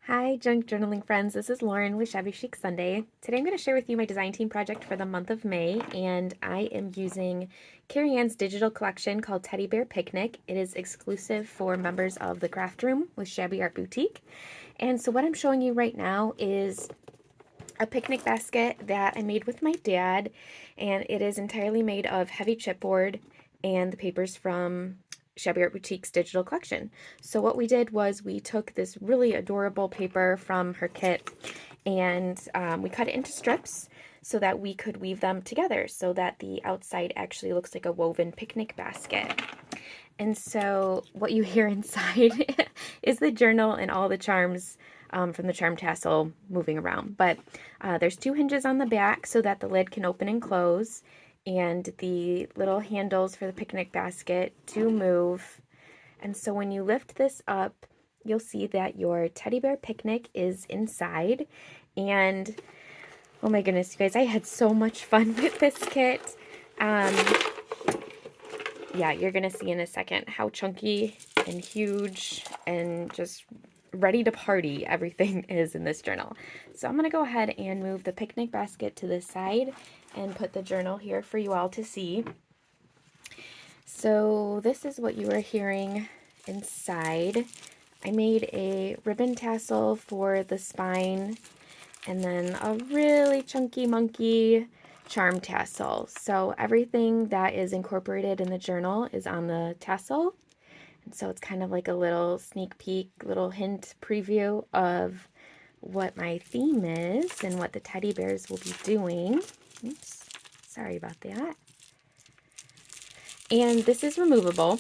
Hi, junk journaling friends. This is Lauren with Shabby Chic Sunday. Today I'm going to share with you my design team project for the month of May, and I am using Carrie Ann's digital collection called Teddy Bear Picnic. It is exclusive for members of the craft room with Shabby Art Boutique. And so what I'm showing you right now is a picnic basket that I made with my dad, and it is entirely made of heavy chipboard and the papers from Shabby Art Boutique's digital collection. So what we did was we took this really adorable paper from her kit and we cut it into strips so that we could weave them together so that the outside actually looks like a woven picnic basket. And so what you hear inside is the journal and all the charms from the charm tassel moving around. But there's two hinges on the back so that the lid can open and close. And the little handles for the picnic basket do move. And so when you lift this up, you'll see that your teddy bear picnic is inside. And oh my goodness, you guys, I had so much fun with this kit. Yeah, you're going to see in a second how chunky and huge and just ready to party everything is in this journal. So I'm going to go ahead and move the picnic basket to the side and put the journal here for you all to see. So this is what you are hearing inside. I made a ribbon tassel for the spine and then a really chunky monkey charm tassel. So everything that is incorporated in the journal is on the tassel. And so it's kind of like a little sneak peek, little hint preview of what my theme is and what the teddy bears will be doing. Oops, sorry about that. And this is removable.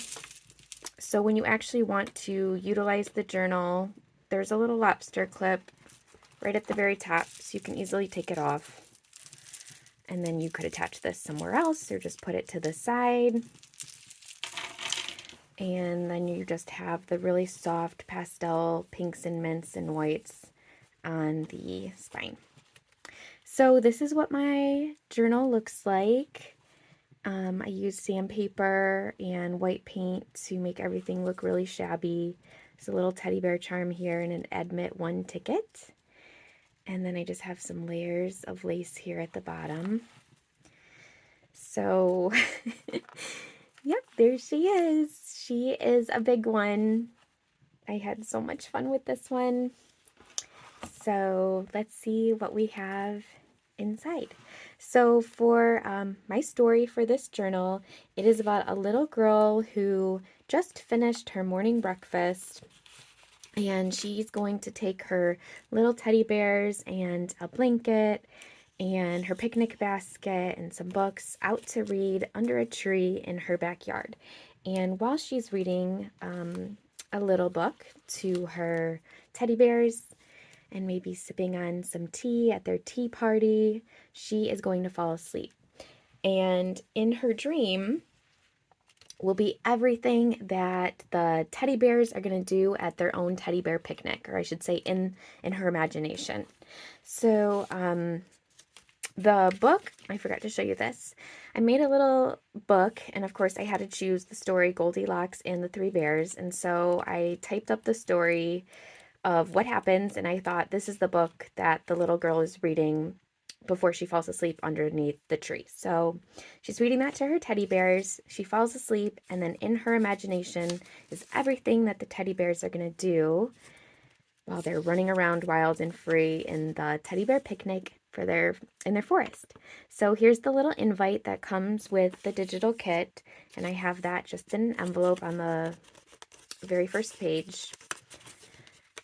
So when you actually want to utilize the journal, there's a little lobster clip right at the very top, so you can easily take it off. And then you could attach this somewhere else or just put it to the side. And then you just have the really soft pastel pinks and mints and whites on the spine. So this is what my journal looks like. I used sandpaper and white paint to make everything look really shabby. There's a little teddy bear charm here and an admit one ticket. And then I just have some layers of lace here at the bottom. So, yep, there she is. She is a big one. I had so much fun with this one. So let's see what we have inside. So for my story for this journal, it is about a little girl who just finished her morning breakfast, and she's going to take her little teddy bears and a blanket and her picnic basket and some books out to read under a tree in her backyard. And while she's reading a little book to her teddy bears and maybe sipping on some tea at their tea party, she is going to fall asleep. And in her dream will be everything that the teddy bears are going to do at their own teddy bear picnic, or I should say in her imagination. So the book, I forgot to show you this. I made a little book, and of course I had to choose the story Goldilocks and the Three Bears, and so I typed up the story of what happens, and I thought this is the book that the little girl is reading before she falls asleep underneath the tree. So she's reading that to her teddy bears, she falls asleep, and then in her imagination is everything that the teddy bears are going to do while they're running around wild and free in the teddy bear picnic in their forest. So here's the little invite that comes with the digital kit, and I have that just in an envelope on the very first page.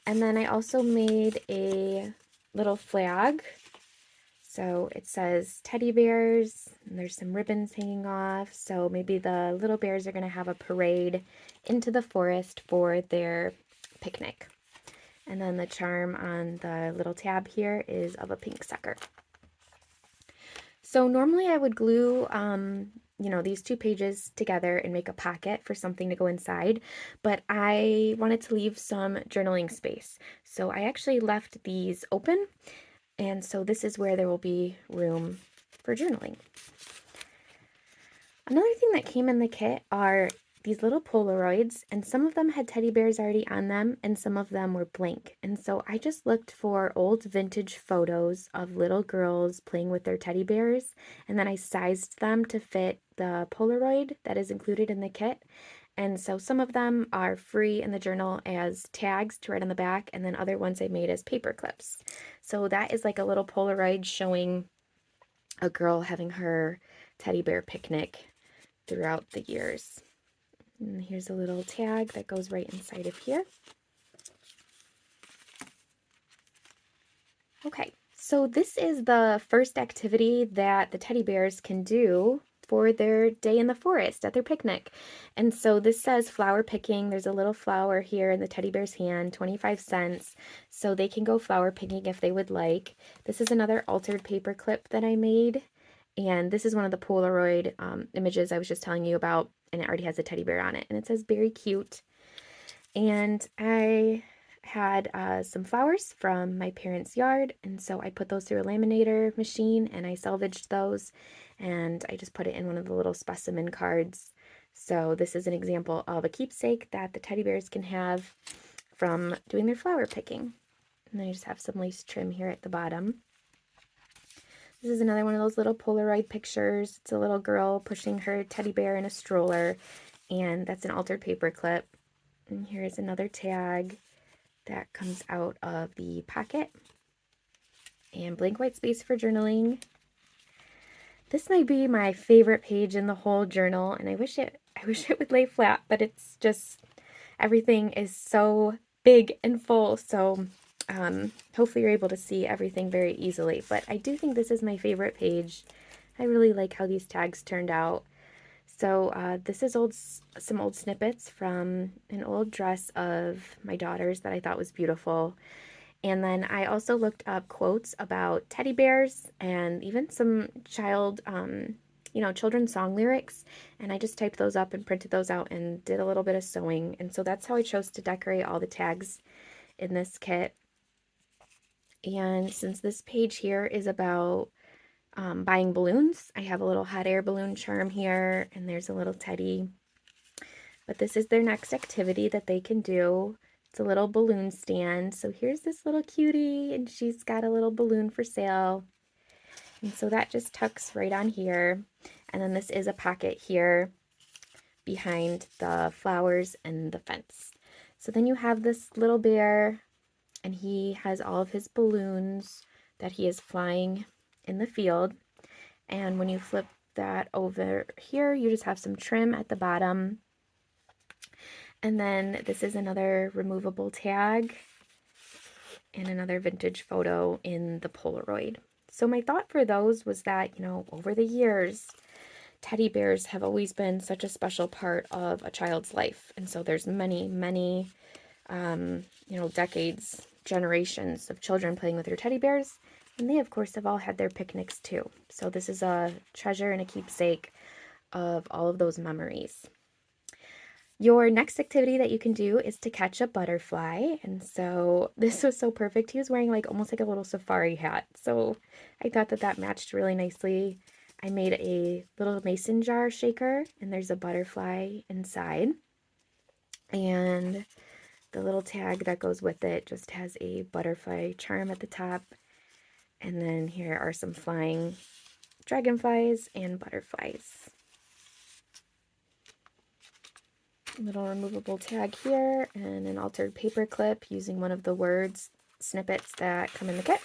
And then I also made a little flag. So it says teddy bears, and there's some ribbons hanging off. So maybe the little bears are going to have a parade into the forest for their picnic. And then the charm on the little tab here is of a pink sucker. So normally I would glue, these two pages together and make a pocket for something to go inside, but I wanted to leave some journaling space. So I actually left these open, and so this is where there will be room for journaling. Another thing that came in the kit are these little Polaroids, and some of them had teddy bears already on them, and some of them were blank. And so I just looked for old vintage photos of little girls playing with their teddy bears, and then I sized them to fit the Polaroid that is included in the kit. And so some of them are free in the journal as tags to write on the back, and then other ones I made as paper clips. So that is like a little Polaroid showing a girl having her teddy bear picnic throughout the years. And here's a little tag that goes right inside of here. Okay, so this is the first activity that the teddy bears can do for their day in the forest at their picnic. And so this says flower picking. There's a little flower here in the teddy bear's hand, 25 cents. So they can go flower picking if they would like. This is another altered paper clip that I made. And this is one of the Polaroid images I was just telling you about. And it already has a teddy bear on it. And it says very cute. And I had some flowers from my parents' yard, and so I put those through a laminator machine and I salvaged those, and I just put it in one of the little specimen cards. So this is an example of a keepsake that the teddy bears can have from doing their flower picking. And I just have some lace trim here at the bottom. This is another one of those little Polaroid pictures. It's a little girl pushing her teddy bear in a stroller, and that's an altered paper clip. And here's another tag that comes out of the pocket. And blank white space for journaling. This might be my favorite page in the whole journal, and I wish it would lay flat, but it's just, everything is so big and full, so hopefully you're able to see everything very easily. But I do think this is my favorite page. I really like how these tags turned out. So this is some old snippets from an old dress of my daughter's that I thought was beautiful. And then I also looked up quotes about teddy bears and even some children's song lyrics. And I just typed those up and printed those out and did a little bit of sewing. And so that's how I chose to decorate all the tags in this kit. And since this page here is about buying balloons, I have a little hot air balloon charm here, and there's a little teddy. But this is their next activity that they can do. It's a little balloon stand. So here's this little cutie, and she's got a little balloon for sale. And so that just tucks right on here. And then this is a pocket here behind the flowers and the fence. So then you have this little bear, and he has all of his balloons that he is flying in the field. And when you flip that over here, you just have some trim at the bottom. And then this is another removable tag and another vintage photo in the Polaroid. So my thought for those was that, over the years, teddy bears have always been such a special part of a child's life. And so there's many, many, decades, generations of children playing with their teddy bears. And they, of course, have all had their picnics too. So this is a treasure and a keepsake of all of those memories. Your next activity that you can do is to catch a butterfly. And so this was so perfect. He was wearing almost like a little safari hat. So I thought that matched really nicely. I made a little mason jar shaker, and there's a butterfly inside. And the little tag that goes with it just has a butterfly charm at the top. And then here are some flying dragonflies and butterflies. Little removable tag here and an altered paper clip using one of the words snippets that come in the kit.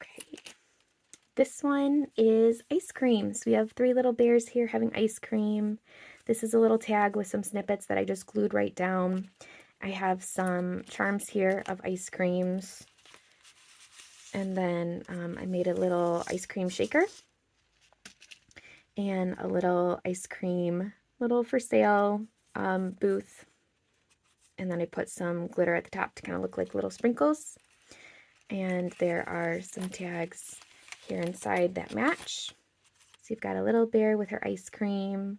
Okay, this one is ice cream. So we have 3 little bears here having ice cream. This is a little tag with some snippets that I just glued right down. I have some charms here of ice creams. And then I made a little ice cream shaker and a little ice cream, little for sale booth. And then I put some glitter at the top to kind of look like little sprinkles. And there are some tags here inside that match. So you've got a little bear with her ice cream.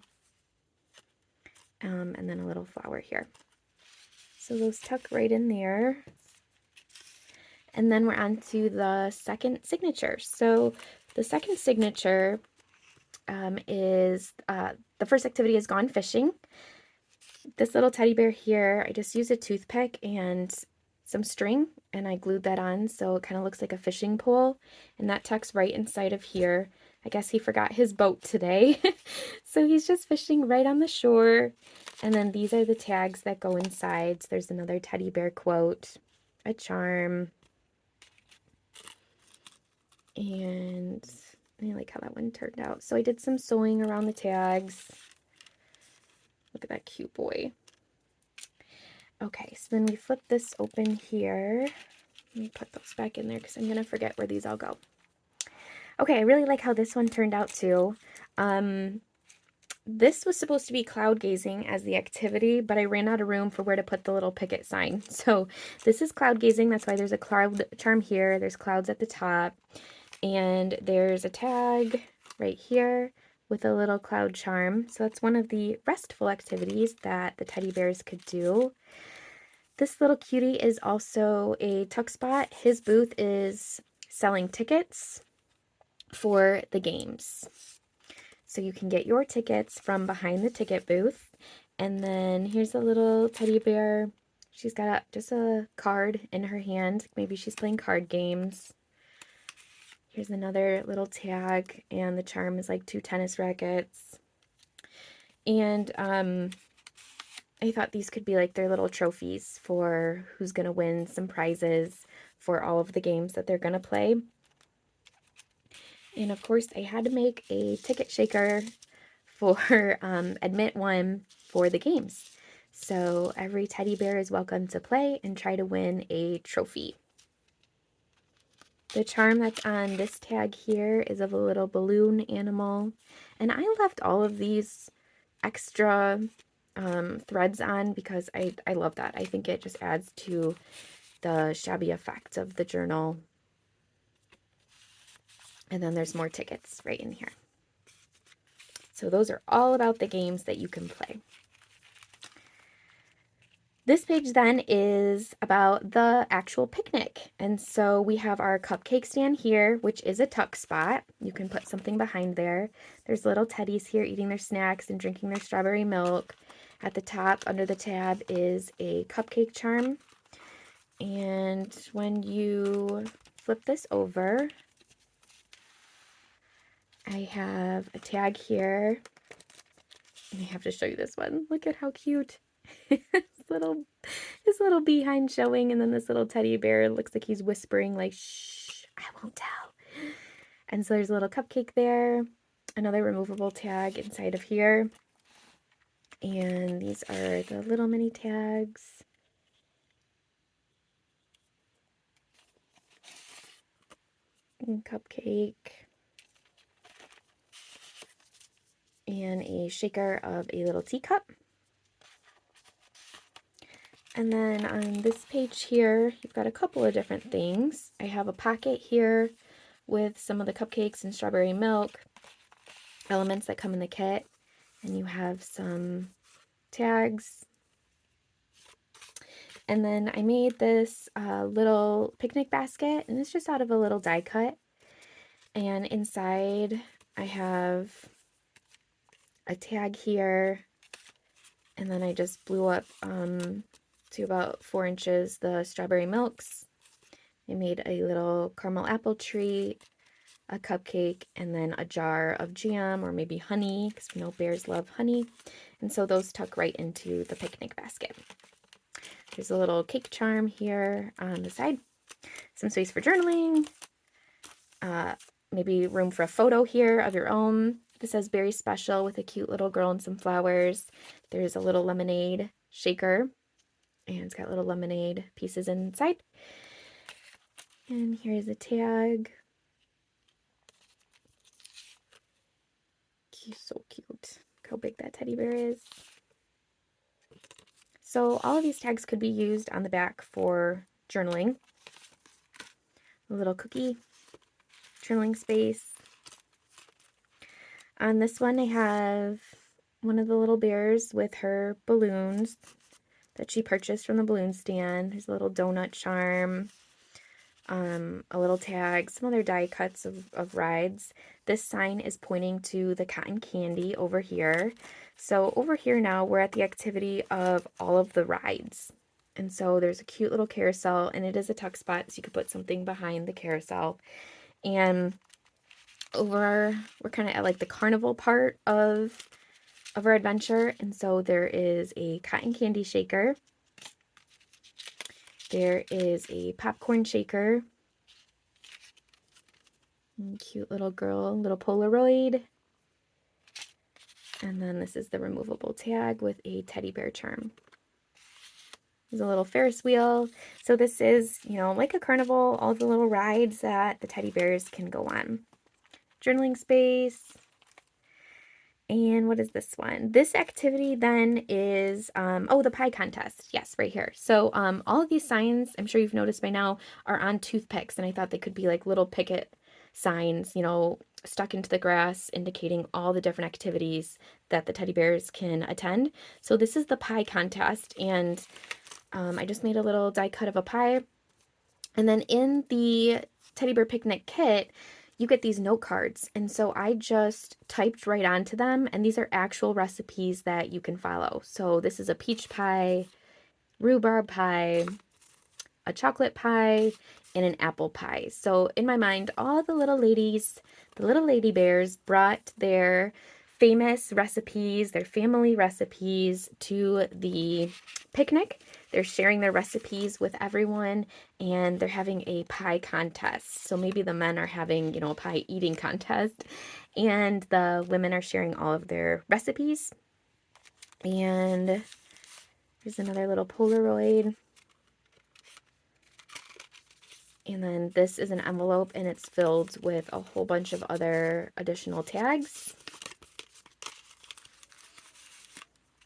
And then a little flower here. So those tuck right in there. And then we're on to the second signature. So The second signature is the first activity is gone fishing. This little teddy bear here, I just used a toothpick and some string, and I glued that on so it kind of looks like a fishing pole, and that tucks right inside of here. I guess he forgot his boat today, so he's just fishing right on the shore. And then these are the tags that go inside. So there's another teddy bear quote, a charm, and I like how that one turned out. So I did some sewing around the tags. Look at that cute boy. Okay, so then we flip this open here. Let me put those back in there because I'm going to forget where these all go. Okay, I really like how this one turned out too. This was supposed to be cloud gazing as the activity, but I ran out of room for where to put the little picket sign. So this is cloud gazing. That's why there's a cloud charm here. There's clouds at the top. And there's a tag right here with a little cloud charm. So that's one of the restful activities that the teddy bears could do. This little cutie is also a tuck spot. His booth is selling tickets for the games. So you can get your tickets from behind the ticket booth. And then here's a little teddy bear. She's got just a card in her hand. Maybe she's playing card games. Here's another little tag, and the charm is like 2 tennis rackets. And I thought these could be like their little trophies for who's going to win some prizes for all of the games that they're going to play. And of course, I had to make a ticket shaker for admit one for the games. So every teddy bear is welcome to play and try to win a trophy. The charm that's on this tag here is of a little balloon animal. And I left all of these extra threads on because I love that. I think it just adds to the shabby effect of the journal. And then there's more tickets right in here. So those are all about the games that you can play. This page then is about the actual picnic. And so we have our cupcake stand here, which is a tuck spot. You can put something behind there. There's little teddies here eating their snacks and drinking their strawberry milk. At the top, under the tab, is a cupcake charm. And when you flip this over, I have a tag here. And I have to show you this one. Look at how cute. His little behind showing, and then this little teddy bear looks like he's whispering like, shh, I won't tell. And so there's a little cupcake there, another removable tag inside of here. And these are the little mini tags. And cupcake. And a shaker of a little teacup. And then on this page here, you've got a couple of different things. I have a pocket here with some of the cupcakes and strawberry milk elements that come in the kit. And you have some tags. And then I made this little picnic basket, and it's just out of a little die cut. And inside I have a tag here, and then I just blew up to about 4 inches the strawberry milks. I made a little caramel apple treat, a cupcake, and then a jar of jam or maybe honey, because we know bears love honey. And so those tuck right into the picnic basket. There's a little cake charm here on the side, some space for journaling, maybe room for a photo here of your own. This says berry special with a cute little girl and some flowers. There's a little lemonade shaker, and it's got little lemonade pieces inside. And here's a tag. So cute. Look how big that teddy bear is. So all of these tags could be used on the back for journaling. A little cookie, journaling space. On this one I have one of the little bears with her balloons that she purchased from the balloon stand. There's a little donut charm, a little tag, some other die cuts of rides. This sign is pointing to the cotton candy over here. So over here now, we're at the activity of all of the rides. And so there's a cute little carousel, and it is a tuck spot, so you could put something behind the carousel. And over, we're kind of at like the carnival part of our adventure. And so there is a cotton candy shaker. There is a popcorn shaker. Cute little girl, little Polaroid. And then this is the removable tag with a teddy bear charm. There's a little Ferris wheel. So this is, you know, like a carnival, all the little rides that the teddy bears can go on. Journaling space. And what is this one? This activity then is, oh, the pie contest. Yes, right here. So all of these signs, I'm sure you've noticed by now, are on toothpicks. And I thought they could be like little picket signs, you know, stuck into the grass, indicating all the different activities that the teddy bears can attend. So this is the pie contest. And I just made a little die cut of a pie. And then in the teddy bear picnic kit, you get these note cards. And so I just typed right onto them. And these are actual recipes that you can follow. So this is a peach pie, rhubarb pie, a chocolate pie, and an apple pie. So in my mind, all the little ladies, the little lady bears, brought their famous recipes, their family recipes to the picnic. They're sharing their recipes with everyone, and they're having a pie contest. So maybe the men are having, you know, a pie eating contest, and the women are sharing all of their recipes. And here's another little Polaroid. And then this is an envelope, and it's filled with a whole bunch of other additional tags.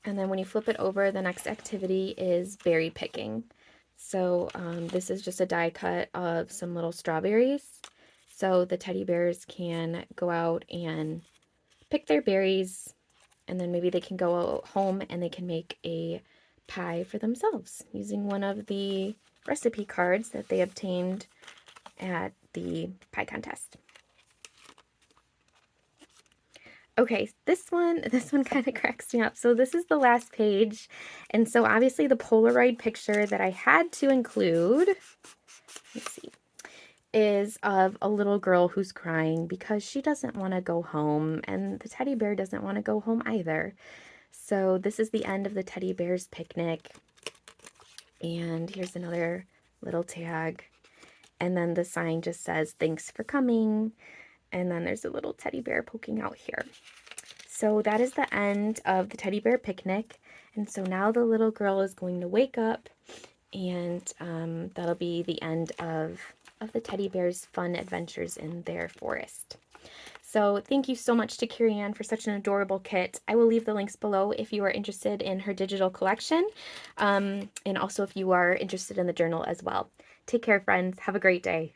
And then when you flip it over, the next activity is berry picking. So this is just a die cut of some little strawberries. So the teddy bears can go out and pick their berries, and then maybe they can go home and they can make a pie for themselves using one of the recipe cards that they obtained at the pie contest. Okay, this one kind of cracks me up. So this is the last page. And so obviously the Polaroid picture that I had to include, let's see, is of a little girl who's crying because she doesn't want to go home, and the teddy bear doesn't want to go home either. So this is the end of the teddy bear's picnic. And here's another little tag. And then the sign just says, "Thanks for coming." And then there's a little teddy bear poking out here. So that is the end of the teddy bear picnic. And so now the little girl is going to wake up, and that'll be the end of the teddy bear's fun adventures in their forest. So thank you so much to Carrie Ann for such an adorable kit. I will leave the links below if you are interested in her digital collection, and also if you are interested in the journal as well. Take care, friends. Have a great day.